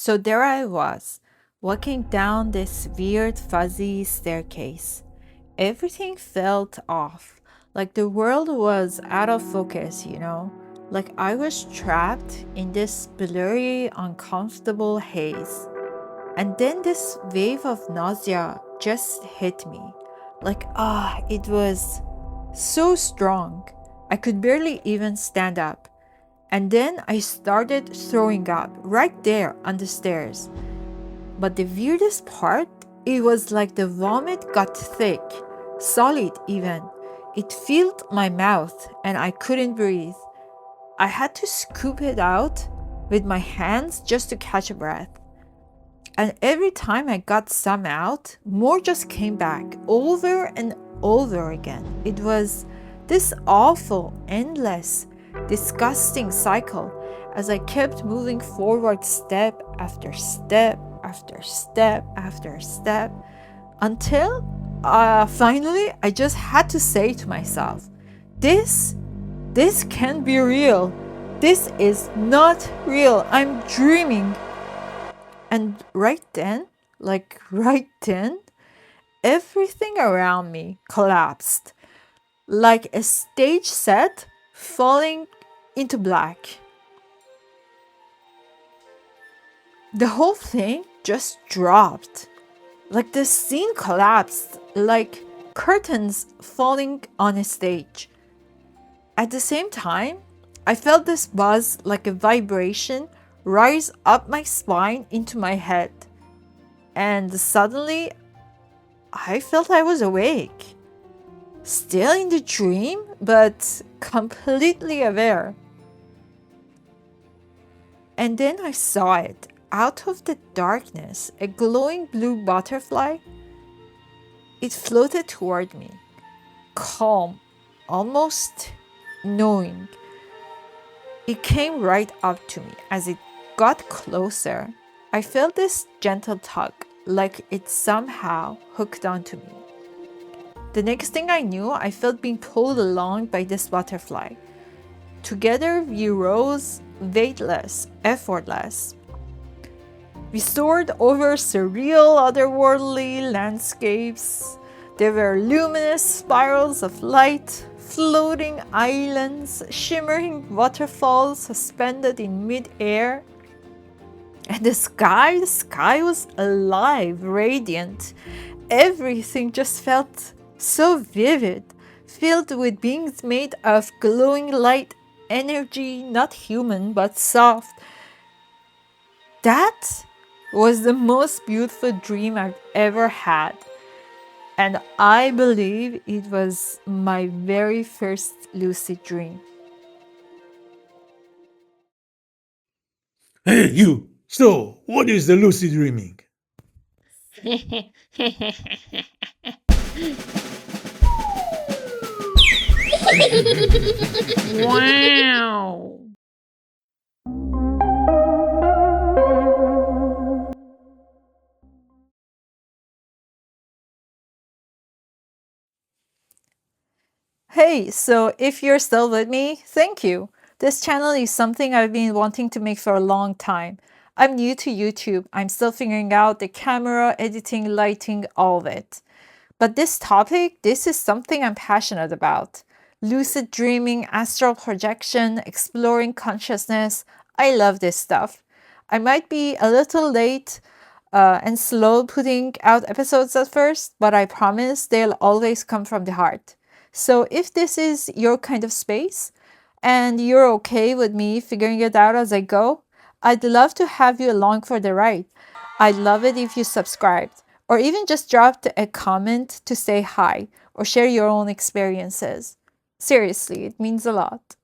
So there I was, walking down this weird fuzzy staircase. Everything felt off, like the world was out of focus. Like I was trapped in this blurry, uncomfortable haze. And then this wave of nausea just hit me. Like, it was so strong. I could barely even stand up. And then I started throwing up right there on the stairs. But the weirdest part, it was like the vomit got thick, solid even. It filled my mouth and I couldn't breathe. I had to scoop it out with my hands just to catch a breath. And every time I got some out, more just came back over and over again. It was this awful, endless, disgusting cycle as I kept moving forward step after step after step after step until finally I just had to say to myself, this can't be real. This is not real. I'm dreaming. And right then, everything around me collapsed, like a stage set falling into black. The whole thing just dropped, like the scene collapsed, like curtains falling on a stage. At the same time, I felt this buzz like a vibration rise up my spine into my head. And suddenly, I felt I was awake. Still in the dream, but completely aware. And then I saw it. Out of the darkness, a glowing blue butterfly. It floated toward me, calm, almost knowing. It came right up to me. As it got closer, I felt this gentle tug, like it somehow hooked onto me. The next thing I knew, I felt being pulled along by this butterfly. Together we rose, weightless, effortless. We soared over surreal, otherworldly landscapes. There were luminous spirals of light, floating islands, shimmering waterfalls suspended in mid-air. And the sky was alive, radiant. Everything just felt so vivid, filled with beings made of glowing light energy, not human, but soft. That was the most beautiful dream I've ever had. And I believe it was my very first lucid dream. Hey, you! So, what is the lucid dreaming? Wow. Hey, so if you're still with me, thank you. This channel is something I've been wanting to make for a long time. I'm new to YouTube. I'm still figuring out the camera, editing, lighting, all of it. But this is something I'm passionate about. Lucid dreaming, astral projection, exploring consciousness. I love this stuff. I might be a little late and slow putting out episodes at first, but I promise they'll always come from the heart. So if this is your kind of space and you're okay with me figuring it out as I go, I'd love to have you along for the ride. I'd love it if you subscribed or even just dropped a comment to say hi or share your own experiences. Seriously, it means a lot.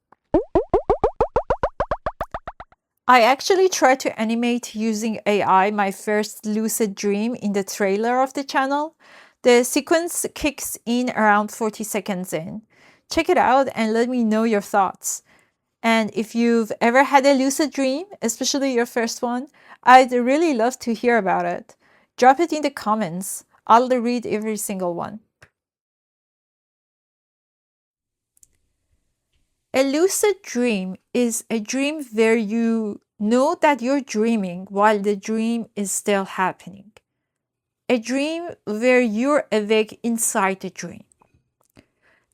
I actually tried to animate using AI my first lucid dream in the trailer of the channel. The sequence kicks in around 40 seconds in. Check it out and let me know your thoughts. And if you've ever had a lucid dream, especially your first one, I'd really love to hear about it. Drop it in the comments. I'll read every single one. A lucid dream is a dream where you Know that you're dreaming while the dream is still happening. A dream where you're awake inside the dream.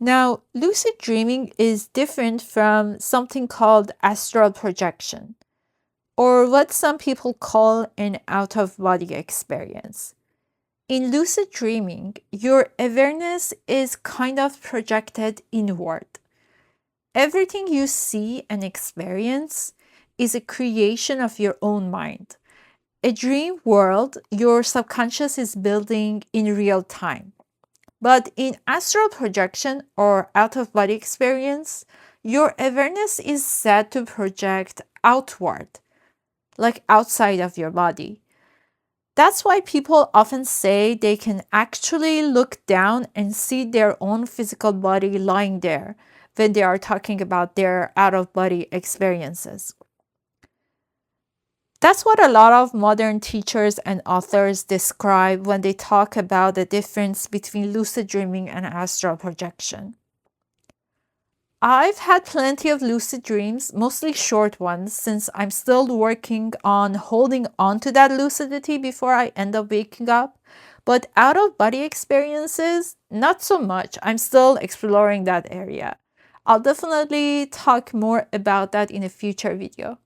Now, lucid dreaming is different from something called astral projection, or what some people call an out of body experience. In lucid dreaming, your awareness is kind of projected inward. Everything you see and experience is a creation of your own mind. A dream world your subconscious is building in real time. But in astral projection or out of body experience, your awareness is set to project outward, like outside of your body. That's why people often say they can actually look down and see their own physical body lying there when they are talking about their out of body experiences. That's what a lot of modern teachers and authors describe when they talk about the difference between lucid dreaming and astral projection. I've had plenty of lucid dreams, mostly short ones, since I'm still working on holding on to that lucidity before I end up waking up. But out of body experiences, not so much. I'm still exploring that area. I'll definitely talk more about that in a future video.